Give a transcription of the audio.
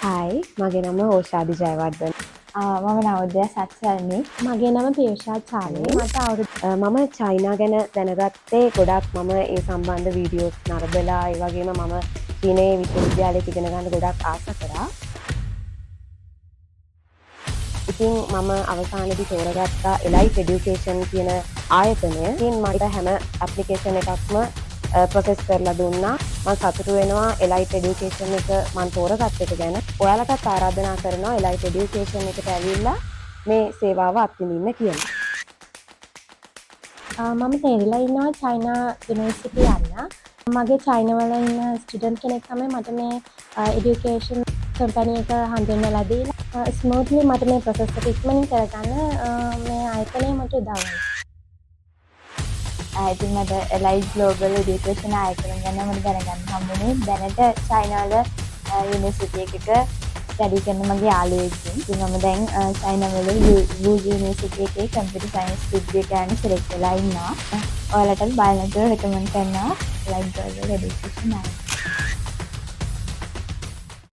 Hi මගේ නම ඕෂාදි ජයවර්ධන. මම නවෝදයා සත්සරණි. මගේ නම පියුෂා චාලේ. මට අවුරුදු මම චයිනා ගැන දැනගත්තේ ගොඩක් මම ඒ සම්බන්ධ වීඩියෝස් නරඹලා ඒ වගේම මම චීනයේ විශ්වවිද්‍යාලයක ඉගෙන ගන්න ගොඩක් ආස කරා. ඉතින් මම අවසානයේදී තෝරගත්තා එලයිට් එඩියුකේෂන් කියන ආයතනය. ඉතින් මට හැම ඇප්ලිකේෂන් එකක්ම ප්‍රොසෙස් කරලා දුන්නා. මම සතුටු වෙනවා එලයිට් එඩියුකේෂන් එක මම තෝරගත්ත එක ගැන. ඔයාලටත් ආරාධනා කරනවා එලයිට් එඩියුකේෂන් එකට ඇවිල්ලා මේ සේවාව අත්විඳින්න කියලා. මම තේරිලා ඉන්නවා චයිනා යුනිවර්සිටි යන්න. මගේ චයිනා වල ඉන්න ස්ටුඩන්ට් කෙනෙක් තමයි මට මේ এডুকেෂන් කම්පැනි එක හඳුන්වලා දීලා ස්මූත්ලි මට මේ ප්‍රොසෙස් එක ඉක්මනින් කරගන්න මේ ආයතනය මට උදව් වුණා. ඉතින් මට එලයිට් ග්ලෝබල් එඩියුකේෂන් ආයතනය ගැන මට දැනගන්න හම්බුනේ දැනට චයිනා වල යුනිවර්සිටි එකක ස්ටඩි කරන මගේ යාළුවෙක්ගෙන්. ඉතින් මම දැන් චයිනා වල වූ යුනිවර්සිටි එකේ කම්පියුටර් සයන්ස් ඩිග්‍රී එක ගන්න සිලෙක්ට් වෙලා ඉන්නවා. ඔයාලටත් බලන්න රෙකමන්ඩ් කරනවා එලයිට් ග්ලෝබල් එඩියුකේෂන් ආයතනය.